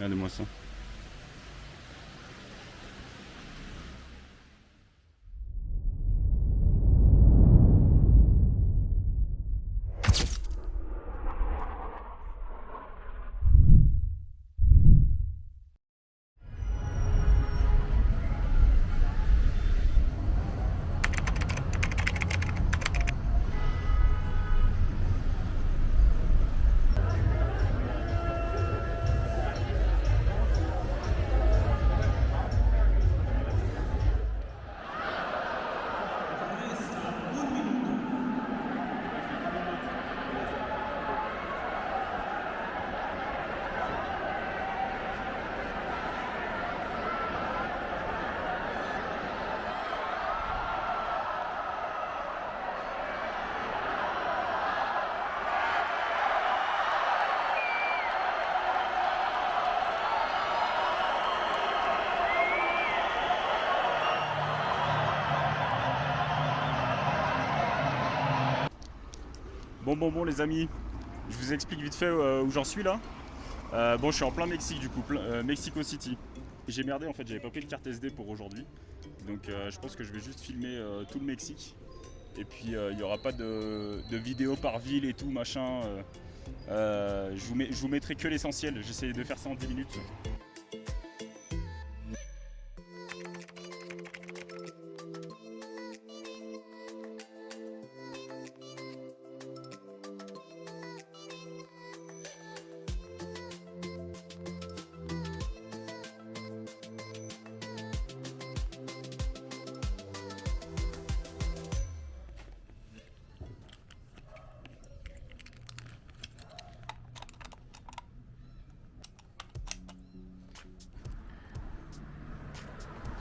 Regardez-moi ça. Bon les amis, je vous explique vite fait où j'en suis là. Bon, je suis en plein Mexique du coup, Mexico City. J'ai merdé en fait, j'avais pas pris de carte SD pour aujourd'hui. Donc je pense que je vais juste filmer tout le Mexique. Et puis il n'y aura pas de vidéo par ville et tout machin. Je vous mettrai que l'essentiel, j'essaie de faire ça en 10 minutes.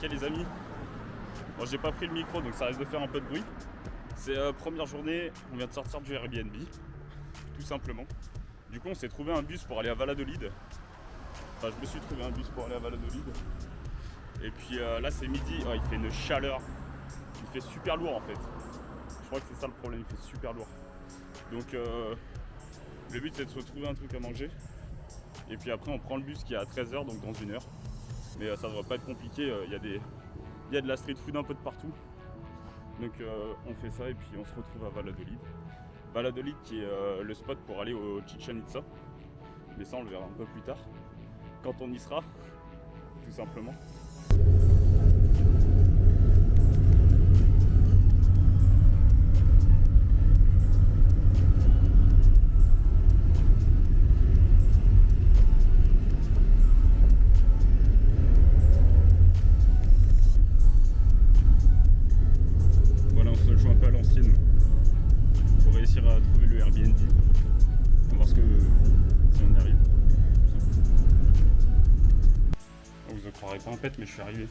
Ok les amis, bon j'ai pas pris le micro donc ça risque de faire un peu de bruit. C'est première journée, on vient de sortir du Airbnb, tout simplement. Du coup on s'est trouvé un bus pour aller à Valladolid. Enfin je me suis trouvé un bus pour aller à Valladolid. Et puis là c'est midi, oh, il fait une chaleur, il fait super lourd en fait. Je crois que c'est ça le problème, il fait super lourd. Donc le but c'est de se trouver un truc à manger. Et puis après on prend le bus qui est à 13h, donc dans 1 heure. Mais ça devrait pas être compliqué, il y a de la street food un peu de partout. Donc on fait ça et puis on se retrouve à Valladolid. Valladolid qui est le spot pour aller au Chichen Itza. Mais ça on le verra un peu plus tard. Quand on y sera, tout simplement. Pour réussir à trouver le Airbnb. On va voir si on y arrive. Oh, vous ne croirez pas en pète, mais je suis arrivé.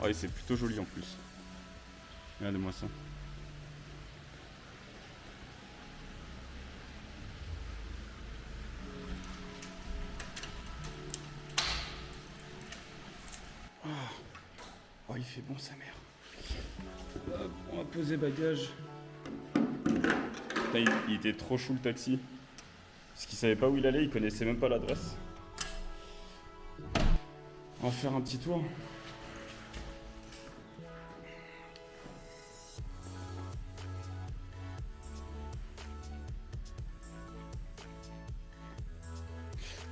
Ah, et c'est plutôt joli en plus. Regardez-moi ça. Oh, il fait bon sa mère. On va poser bagage. Putain, il était trop chou le taxi. Parce qu'il savait pas où il allait, il connaissait même pas l'adresse. On va faire un petit tour.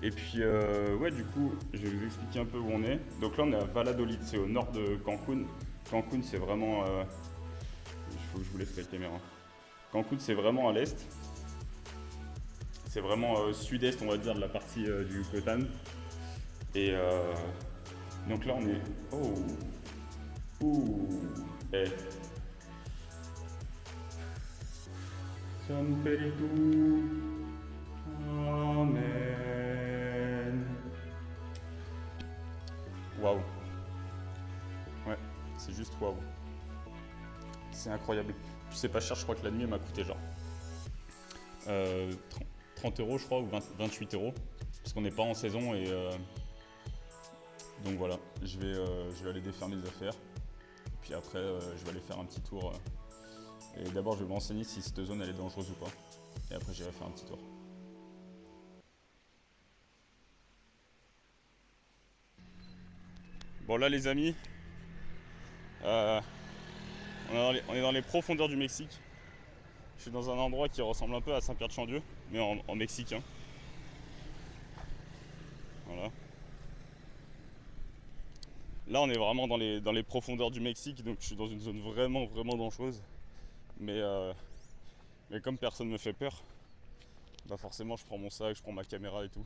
Et puis ouais, du coup je vais vous expliquer un peu où on est. Donc là on est à Valladolid, c'est au nord de Cancun. Cancun c'est vraiment il faut que je vous laisse la caméra. Cancun c'est vraiment à l'est. C'est vraiment sud-est on va dire de la partie du Yucatan. Et donc là on est. Oh ouh eh. San Peritou. Amen. Waouh. Ouais, c'est juste waouh. C'est incroyable. Puis c'est pas cher, je crois que la nuit elle m'a coûté genre 30 € je crois, ou 28 €. Parce qu'on n'est pas en saison et donc voilà, je vais aller défaire mes affaires. Puis après je vais aller faire un petit tour. Et d'abord je vais me renseigner si cette zone elle est dangereuse ou pas. Et après j'irai faire un petit tour. Bon là les amis, on est dans les profondeurs du Mexique. Je suis dans un endroit qui ressemble un peu à Saint-Pierre-de-Chandieu, mais en mexicain. Voilà. Là on est vraiment dans les profondeurs du Mexique, donc je suis dans une zone vraiment dangereuse. Mais comme personne me fait peur, bah forcément je prends mon sac, je prends ma caméra et tout.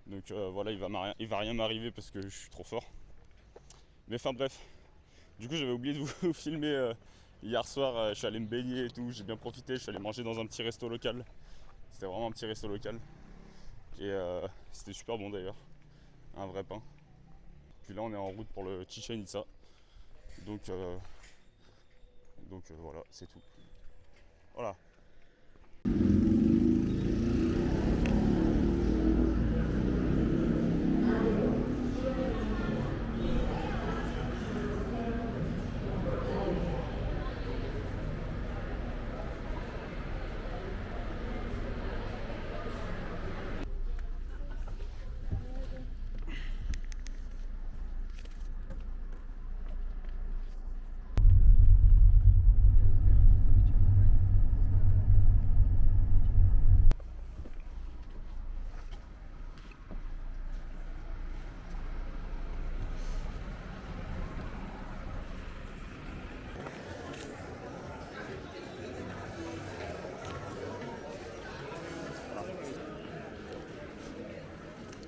Donc voilà, il va rien m'arriver parce que je suis trop fort. Mais enfin bref, du coup j'avais oublié de vous filmer hier soir, je suis allé me baigner et tout, j'ai bien profité, je suis allé manger dans un petit resto local. C'était vraiment un petit resto local. Et c'était super bon d'ailleurs, un vrai pain. Puis là on est en route pour le Chichen Itza. Donc voilà, c'est tout. Voilà.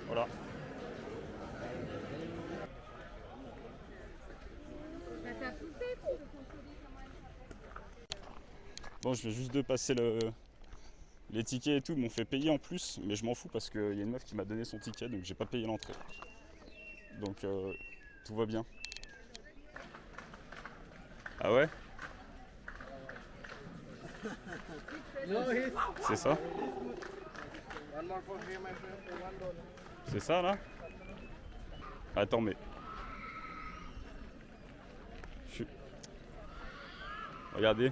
Voilà. Bon, je viens juste de passer les tickets et tout, ils m'ont fait payer en plus, mais je m'en fous parce qu'il y a une meuf qui m'a donné son ticket, donc j'ai pas payé l'entrée. Donc tout va bien. Ah ouais? C'est ça? C'est ça là? Attends mais... Regardez.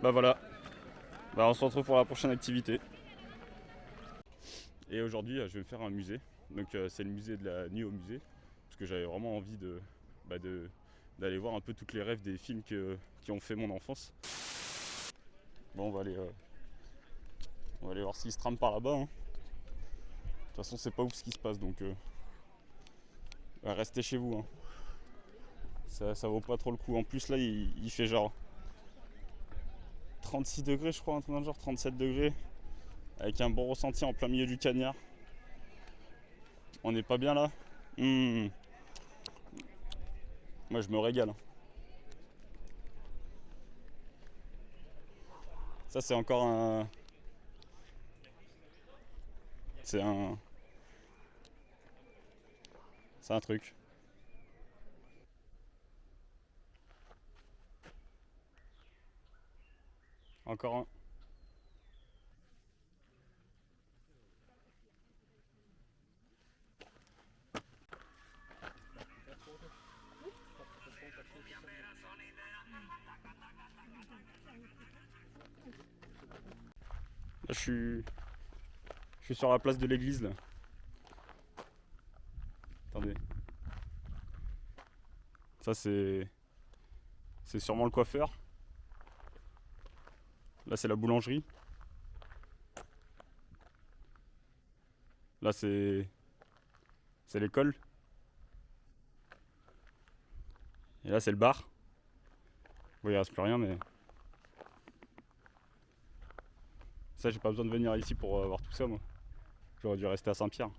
Bah voilà. Bah on se retrouve pour la prochaine activité. Et aujourd'hui je vais me faire un musée. Donc c'est le musée de la nuit au musée. Parce que j'avais vraiment envie d'aller voir un peu tous les rêves des films qui ont fait mon enfance. Bon on va aller voir s'il se trame par là-bas. Hein. De toute façon c'est pas ouf ce qui se passe donc restez chez vous. Hein. Ça vaut pas trop le coup. En plus là il fait genre 36 degrés je crois, un truc dans le genre 37 degrés. Avec un bon ressenti en plein milieu du cagnard. On n'est pas bien là. Moi je me régale. Ça c'est encore un... C'est un truc. Encore un. Là, je suis sur la place de l'église là. Attendez. Ça c'est sûrement le coiffeur. Là c'est la boulangerie. Là c'est l'école. Et là c'est le bar. Bon, il reste plus rien mais... Ça j'ai pas besoin de venir ici pour voir tout ça moi. J'aurais dû rester à Saint-Pierre.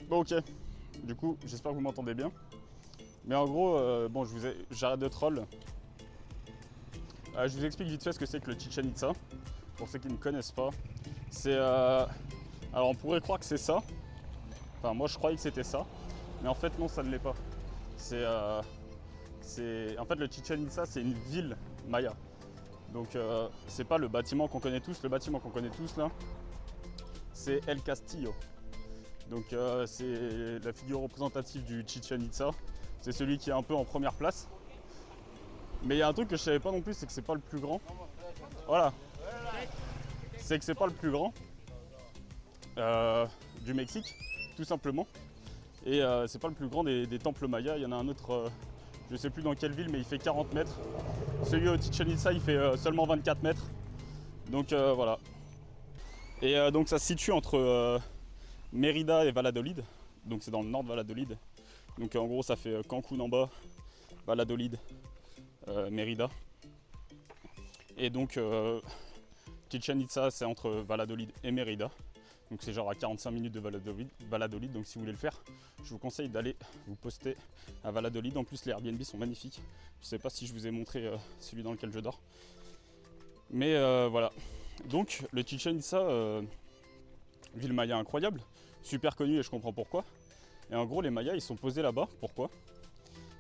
Bon ok, du coup j'espère que vous m'entendez bien. Mais en gros, bon j'arrête de troll. Je vous explique vite fait ce que c'est que le Chichen Itza. Pour ceux qui ne connaissent pas. C'est... Alors on pourrait croire que c'est ça. Enfin moi je croyais que c'était ça. Mais en fait non ça ne l'est pas. En fait le Chichen Itza c'est une ville maya. Donc c'est pas le bâtiment qu'on connaît tous. Le bâtiment qu'on connaît tous là, c'est El Castillo. Donc c'est la figure représentative du Chichén Itzá. C'est celui qui est un peu en première place. Mais il y a un truc que je savais pas non plus, c'est que c'est pas le plus grand. Voilà. C'est que c'est pas le plus grand du Mexique, tout simplement. Et c'est pas le plus grand des temples mayas. Il y en a un autre, je sais plus dans quelle ville, mais il fait 40 mètres. Celui au Chichén Itzá, il fait seulement 24 mètres. Donc voilà. Et donc ça se situe entre Mérida et Valladolid. Donc c'est dans le nord de Valladolid. Donc en gros ça fait Cancún en bas, Valladolid, Mérida. Et donc Chichén Itzá c'est entre Valladolid et Mérida. Donc c'est genre à 45 minutes de Valladolid. Donc si vous voulez le faire, je vous conseille d'aller vous poster à Valladolid. En plus les Airbnb sont magnifiques. Je sais pas si je vous ai montré celui dans lequel je dors. Mais voilà. Donc le Chichén Itzá, ville maya incroyable, super connue et je comprends pourquoi. Et en gros les Mayas ils sont posés là-bas, pourquoi?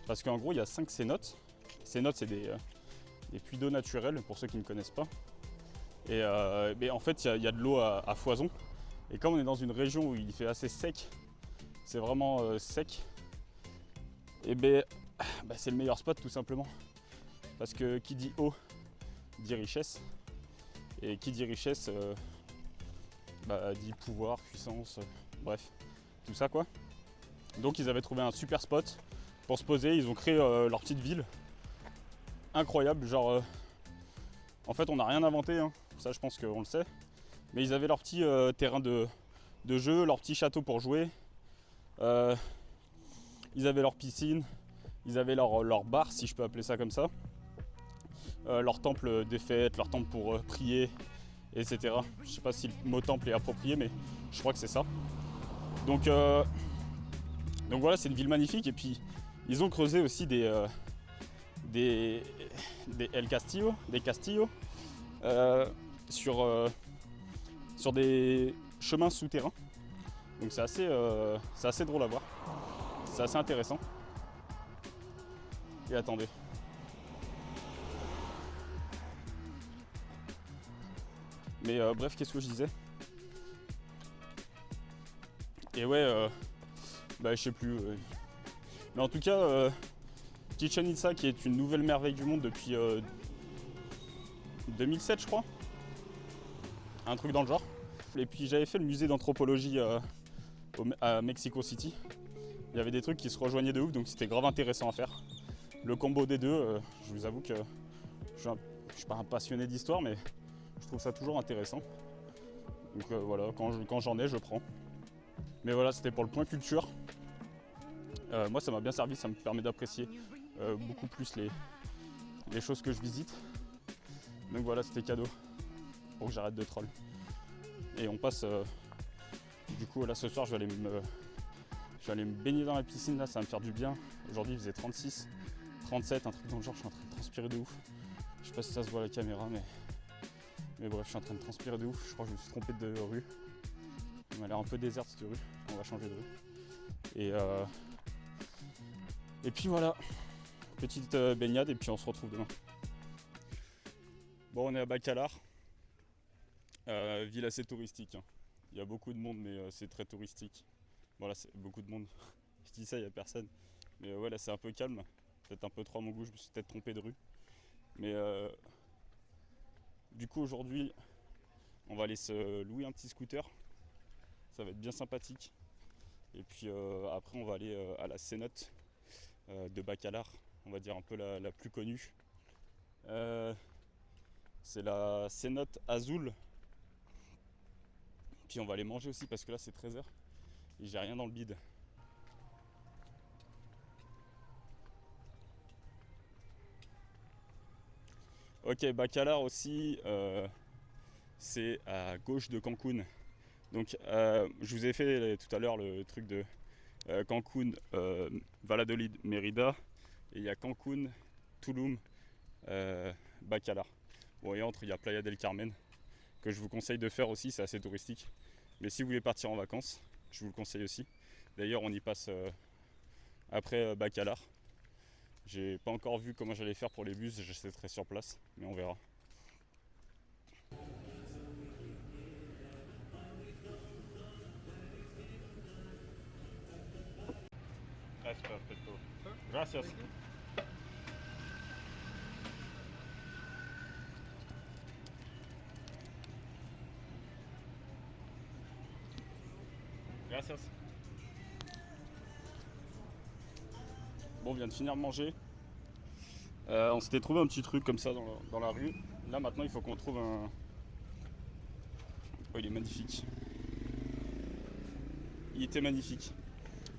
Parce qu'en gros il y a 5 cénotes. Cénotes c'est des puits d'eau naturels pour ceux qui ne connaissent pas. Et mais en fait il y a de l'eau à foison. Et comme on est dans une région où il fait assez sec, c'est vraiment sec, et c'est le meilleur spot tout simplement. Parce que qui dit eau dit richesse. Et qui dit richesse dit pouvoir, puissance, bref, tout ça quoi. Donc ils avaient trouvé un super spot pour se poser, ils ont créé leur petite ville. Incroyable, genre en fait on n'a rien inventé, hein. Ça je pense qu'on le sait. Mais ils avaient leur petit terrain de jeu, leur petit château pour jouer. Ils avaient leur piscine, ils avaient leur bar si je peux appeler ça comme ça. Leur temple des fêtes, leur temple pour prier, etc. Je sais pas si le mot temple est approprié, mais je crois que c'est ça. Donc voilà, c'est une ville magnifique. Et puis ils ont creusé aussi des El Castillo, des castillos sur des chemins souterrains. Donc c'est assez drôle à voir. C'est assez intéressant. Et attendez. Mais bref, qu'est-ce que je disais? Et ouais, je sais plus. Mais en tout cas, Chichén Itzá, qui est une nouvelle merveille du monde depuis 2007, je crois. Un truc dans le genre. Et puis j'avais fait le musée d'anthropologie à Mexico City. Il y avait des trucs qui se rejoignaient de ouf, donc c'était grave intéressant à faire. Le combo des deux, je vous avoue que je suis pas un passionné d'histoire, mais je trouve ça toujours intéressant. Donc voilà, quand j'en ai, je prends. Mais voilà, c'était pour le point culture. Moi, ça m'a bien servi, ça me permet d'apprécier beaucoup plus les choses que je visite. Donc voilà, c'était cadeau pour que j'arrête de troll. Et on passe, du coup, là ce soir, je vais aller me baigner dans la piscine, là, ça va me faire du bien. Aujourd'hui, il faisait 36, 37, un truc dans le genre, je suis en train de transpirer de ouf. Je sais pas si ça se voit à la caméra, mais bref, je suis en train de transpirer de ouf. Je crois que je me suis trompé de rue. Elle m'a l'air un peu déserte cette rue. On va changer de rue. Et puis voilà, petite baignade et puis on se retrouve demain. Bon, on est à Bacalar, ville assez touristique, hein. Il y a beaucoup de monde, mais c'est très touristique. Voilà, c'est beaucoup de monde. Je dis ça, il n'y a personne. Mais ouais, là c'est un peu calme. Peut-être un peu trop à mon goût, je me suis peut-être trompé de rue. Mais du coup aujourd'hui, on va aller se louer un petit scooter. Ça va être bien sympathique. Et puis après on va aller à la cénote de Bacalar, on va dire un peu la plus connue. C'est la cénote Azul. Puis on va aller manger aussi parce que là c'est 13h et j'ai rien dans le bide. Ok, Bacalar aussi, c'est à gauche de Cancún. Donc je vous ai fait tout à l'heure le truc de Cancún, Valladolid, Mérida. Et il y a Cancún, Tulum, Bacalar. Bon, et entre, il y a Playa del Carmen, que je vous conseille de faire aussi, c'est assez touristique. Mais si vous voulez partir en vacances, je vous le conseille aussi. D'ailleurs, on y passe après Bacalar. J'ai pas encore vu comment j'allais faire pour les bus, j'essaierai sur place, mais on verra. es perfecto. Gracias. Gracias. Bon, on vient de finir de manger. On s'était trouvé un petit truc comme ça dans la rue. Là maintenant il faut qu'on trouve un... Oh, il est magnifique. Il était magnifique.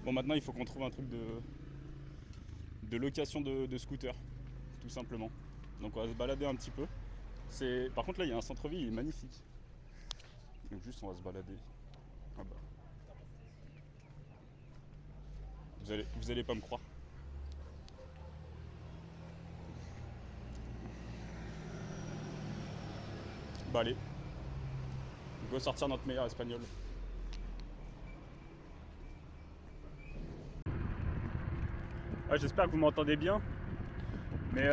Bon, maintenant il faut qu'on trouve un truc de location de scooter, tout simplement. Donc on va se balader un petit peu. Par contre là il y a un centre-ville, il est magnifique. Donc juste on va se balader. Ah bah. Vous allez pas me croire. Bah allez. On va sortir notre meilleur espagnol. Ouais, j'espère que vous m'entendez bien. Mais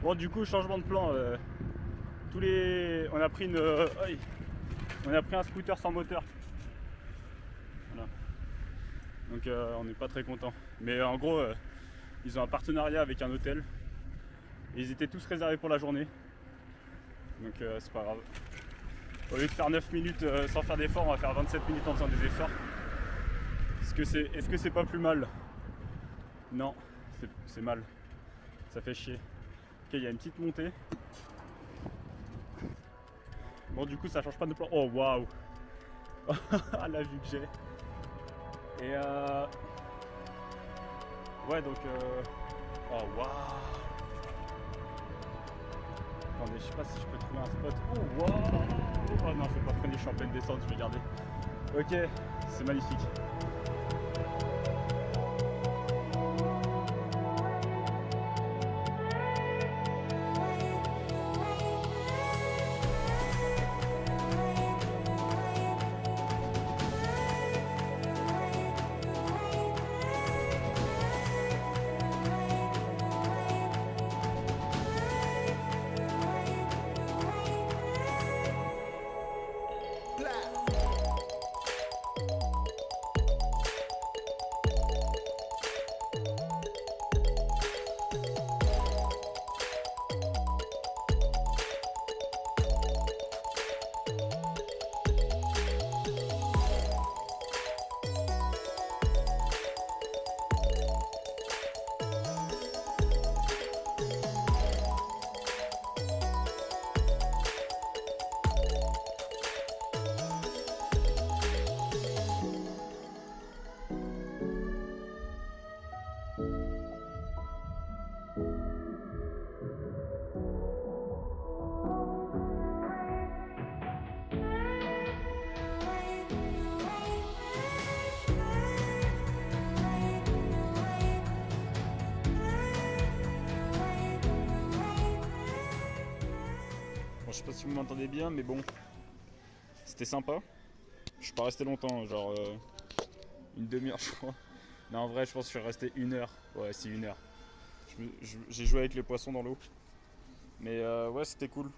bon, du coup, changement de plan. On a pris un scooter sans moteur. Voilà. Donc on n'est pas très content. Mais en gros, ils ont un partenariat avec un hôtel. Et ils étaient tous réservés pour la journée. Donc c'est pas grave. Au lieu de faire 9 minutes sans faire d'efforts, on va faire 27 minutes en faisant des efforts. Est-ce que c'est pas plus mal? Non, c'est mal. Ça fait chier. Ok, il y a une petite montée. Bon, du coup, ça change pas de plan. Oh, waouh. La vue que j'ai. Et ouais, donc oh, waouh. Attendez, je sais pas si je peux trouver un spot. Oh, waouh. Oh non, je vais pas freiner, je suis en pleine descente, je vais garder. Ok, c'est magnifique. Bon, je sais pas si vous m'entendez bien, mais bon, c'était sympa. Je suis pas resté longtemps, genre une demi-heure, je crois. Non, en vrai, je pense que je suis resté 1 heure. Ouais, c'est 1 heure. J'ai joué avec les poissons dans l'eau. Mais ouais, c'était cool.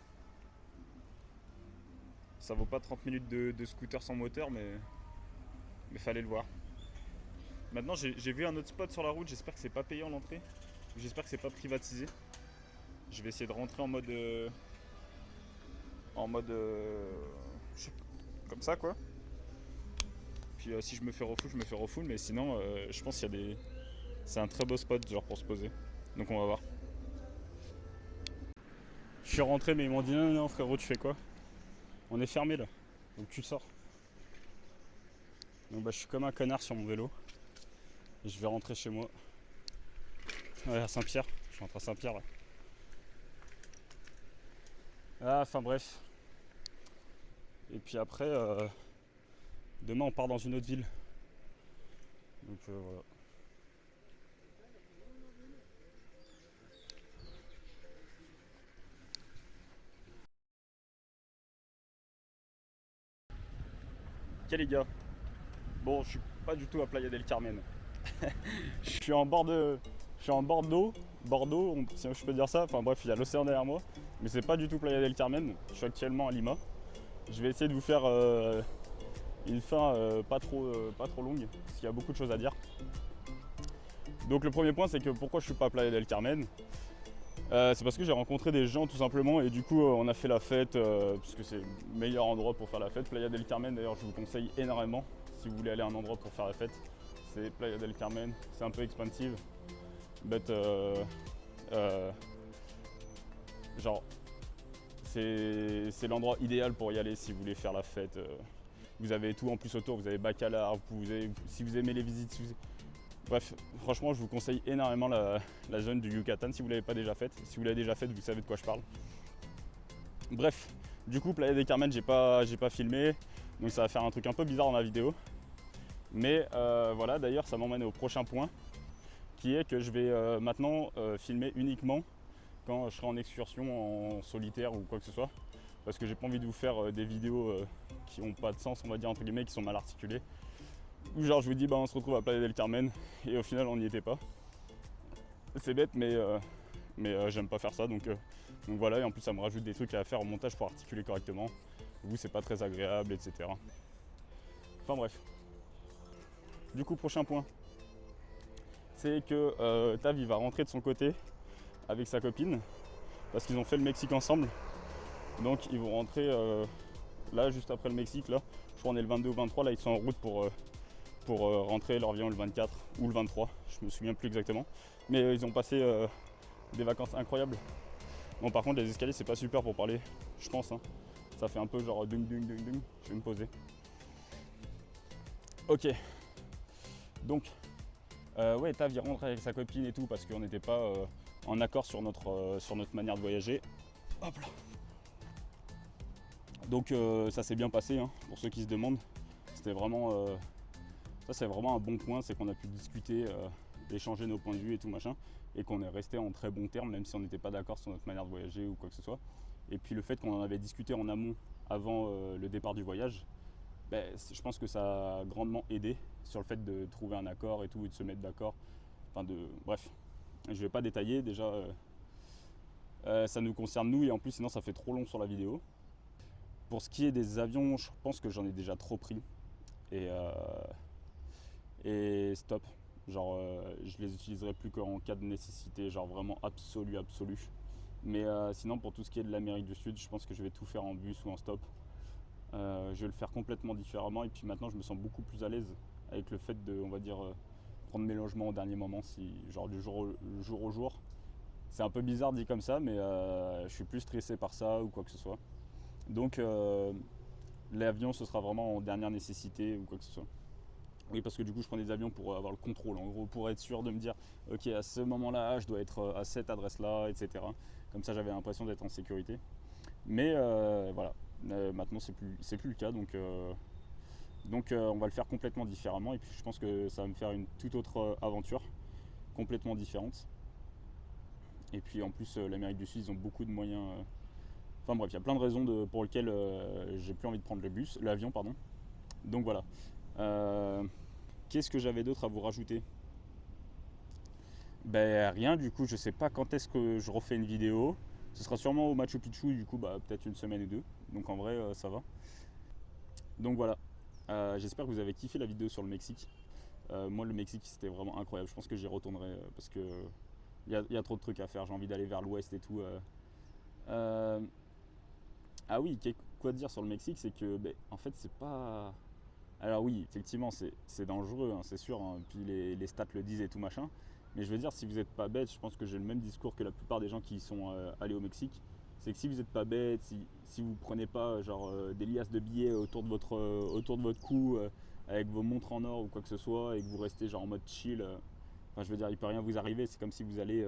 Ça vaut pas 30 minutes de scooter sans moteur, mais fallait le voir. Maintenant, j'ai vu un autre spot sur la route. J'espère que c'est pas payant l'entrée. J'espère que c'est pas privatisé. Je vais essayer de rentrer en mode je sais pas, comme ça quoi. Puis si je me fais refoule, je me fais refoule, mais sinon je pense qu'il y a des... C'est un très beau spot genre pour se poser. Donc on va voir. Je suis rentré mais ils m'ont dit non frérot, tu fais quoi? On est fermé là, donc tu sors. Donc bah je suis comme un connard sur mon vélo. Et je vais rentrer chez moi. Ouais, à Saint-Pierre, je rentre à Saint-Pierre là. Ah, enfin bref. Et puis après, demain on part dans une autre ville. Donc voilà. Ok les gars. Bon, je suis pas du tout à Playa del Carmen. Je suis en bord d'eau. Bordeaux, si je peux dire ça. Enfin bref, il y a l'océan derrière moi. Mais c'est pas du tout Playa del Carmen. Je suis actuellement à Lima. Je vais essayer de vous faire une fin pas trop longue, parce qu'il y a beaucoup de choses à dire. Donc le premier point, c'est que pourquoi je suis pas à Playa del Carmen, c'est parce que j'ai rencontré des gens tout simplement et du coup on a fait la fête parce que c'est le meilleur endroit pour faire la fête. Playa del Carmen d'ailleurs je vous conseille énormément si vous voulez aller à un endroit pour faire la fête. C'est Playa del Carmen, c'est un peu expensive, but genre c'est l'endroit idéal pour y aller si vous voulez faire la fête. Vous avez tout en plus autour, vous avez Bacalar, si vous aimez les visites, bref, franchement, je vous conseille énormément la zone du Yucatan si vous ne l'avez pas déjà faite. Si vous l'avez déjà faite, vous savez de quoi je parle. Bref, du coup, Playa del Carmen, j'ai pas filmé, donc ça va faire un truc un peu bizarre dans la vidéo. Mais voilà, d'ailleurs, ça m'emmène au prochain point, qui est que je vais maintenant filmer uniquement quand je serai en excursion, en solitaire ou quoi que ce soit. Parce que j'ai pas envie de vous faire des vidéos qui n'ont pas de sens, on va dire entre guillemets, qui sont mal articulées. Ou genre je vous dis bah on se retrouve à Playa del Carmen et au final on n'y était pas. C'est bête mais j'aime pas faire ça donc voilà, et en plus ça me rajoute des trucs à faire au montage pour articuler correctement. Vous c'est pas très agréable, etc. Enfin bref. Du coup prochain point, c'est que Tav il va rentrer de son côté avec sa copine parce qu'ils ont fait le Mexique ensemble. Donc ils vont rentrer là juste après le Mexique là. Je crois qu'on est le 22 ou 23, là ils sont en route pour rentrer, leur avion le 24 ou le 23, je me souviens plus exactement. Mais ils ont passé des vacances incroyables. Bon par contre les escaliers c'est pas super pour parler, je pense. Hein. Ça fait un peu genre dung dung dung dung. Je vais me poser. Ok. Donc ouais, Tav il rentre avec sa copine et tout parce qu'on n'était pas en accord sur notre manière de voyager. Hop là. Donc ça s'est bien passé hein, pour ceux qui se demandent. C'était vraiment ça c'est vraiment un bon point, c'est qu'on a pu discuter, échanger nos points de vue et tout machin, et qu'on est resté en très bons termes, même si on n'était pas d'accord sur notre manière de voyager ou quoi que ce soit. Et puis le fait qu'on en avait discuté en amont avant le départ du voyage, ben, je pense que ça a grandement aidé sur le fait de trouver un accord et tout, et de se mettre d'accord. Bref, je vais pas détailler, déjà ça nous concerne nous, et en plus sinon ça fait trop long sur la vidéo. Pour ce qui est des avions, je pense que j'en ai déjà trop pris. Et stop. Genre je les utiliserai plus qu'en cas de nécessité, genre vraiment absolu. Mais sinon pour tout ce qui est de l'Amérique du Sud, je pense que je vais tout faire en bus ou en stop. Je vais le faire complètement différemment et puis maintenant je me sens beaucoup plus à l'aise avec le fait de, on va dire, prendre mes logements au dernier moment, genre du jour au jour. C'est un peu bizarre dit comme ça, mais je suis plus stressé par ça ou quoi que ce soit. Donc l'avion ce sera vraiment en dernière nécessité ou quoi que ce soit. Oui, parce que du coup je prends des avions pour avoir le contrôle, en gros pour être sûr de me dire ok à ce moment là je dois être à cette adresse là, etc. Comme ça j'avais l'impression d'être en sécurité. Mais voilà, maintenant c'est plus le cas, donc on va le faire complètement différemment et puis je pense que ça va me faire une toute autre aventure complètement différente. Et puis en plus l'Amérique du Sud ils ont beaucoup de moyens. Enfin bref, il y a plein de raisons pour lesquelles j'ai plus envie de prendre l'avion pardon. Donc voilà. Qu'est-ce que j'avais d'autre à vous rajouter? Ben rien, du coup je sais pas quand est-ce que je refais une vidéo. Ce sera sûrement au Machu Picchu, du coup bah peut-être une semaine ou deux. Donc en vrai ça va. Donc voilà. J'espère que vous avez kiffé la vidéo sur le Mexique. Moi le Mexique c'était vraiment incroyable. Je pense que j'y retournerai parce que il y a trop de trucs à faire. J'ai envie d'aller vers l'ouest et tout. Ah oui, quoi dire sur le Mexique, c'est que en fait c'est pas. Alors oui, effectivement c'est dangereux, hein, c'est sûr, hein, puis les stats le disent et tout machin. Mais je veux dire, si vous n'êtes pas bête, je pense que j'ai le même discours que la plupart des gens qui sont allés au Mexique. C'est que si vous n'êtes pas bête, si vous prenez pas genre des liasses de billets autour de votre cou avec vos montres en or ou quoi que ce soit et que vous restez genre en mode chill, enfin je veux dire, il peut rien vous arriver. C'est comme si vous allez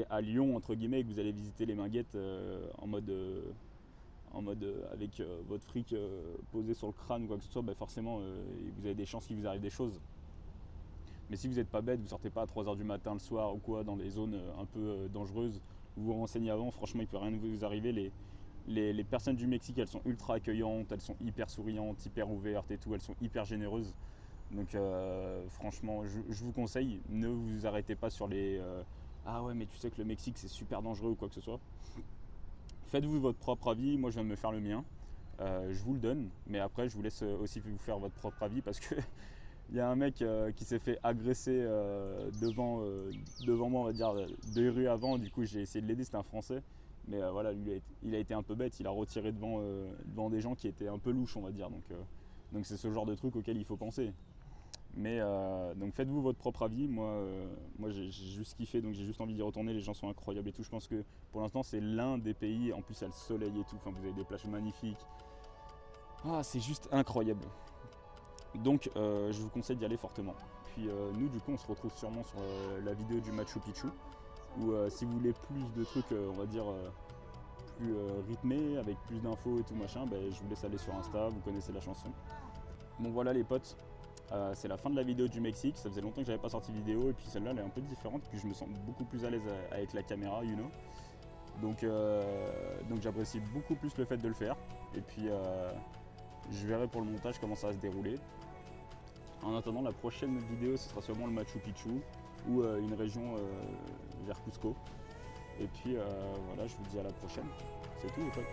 à Lyon entre guillemets et que vous allez visiter les Minguettes en mode avec votre fric posé sur le crâne ou quoi que ce soit, forcément vous avez des chances qu'il vous arrive des choses. Mais si vous n'êtes pas bête, vous sortez pas à 3h du matin le soir ou quoi dans des zones un peu dangereuses, vous vous renseignez avant, franchement il peut rien vous arriver. Les personnes du Mexique elles sont ultra accueillantes, elles sont hyper souriantes, hyper ouvertes et tout, elles sont hyper généreuses. Donc franchement je vous conseille, ne vous arrêtez pas sur les ah ouais mais tu sais que le Mexique c'est super dangereux ou quoi que ce soit. Faites-vous votre propre avis, moi je viens de me faire le mien, je vous le donne, mais après je vous laisse aussi vous faire votre propre avis parce que Il y a un mec qui s'est fait agresser devant moi, on va dire, 2 rues avant. Du coup, j'ai essayé de l'aider, c'était un Français. Mais voilà, lui, il a été un peu bête. Il a retiré devant des gens qui étaient un peu louches, on va dire. Donc c'est ce genre de truc auquel il faut penser. Mais donc faites-vous votre propre avis. Moi j'ai juste kiffé, donc j'ai juste envie d'y retourner. Les gens sont incroyables et tout. Je pense que pour l'instant, c'est l'un des pays. En plus, il y a le soleil et tout. Enfin, vous avez des plages magnifiques. Ah, c'est juste incroyable. Donc je vous conseille d'y aller fortement. Puis nous du coup on se retrouve sûrement sur la vidéo du Machu Picchu où si vous voulez plus de trucs on va dire plus rythmés avec plus d'infos et tout machin, je vous laisse aller sur Insta, vous connaissez la chanson. Bon voilà les potes, c'est la fin de la vidéo du Mexique, ça faisait longtemps que j'avais pas sorti de vidéo et puis celle-là elle est un peu différente, puis je me sens beaucoup plus à l'aise avec la caméra, you know. Donc j'apprécie beaucoup plus le fait de le faire et puis je verrai pour le montage comment ça va se dérouler. En attendant, la prochaine vidéo, ce sera sûrement le Machu Picchu ou une région vers Cusco. Et puis voilà, je vous dis à la prochaine. C'est tout les potes.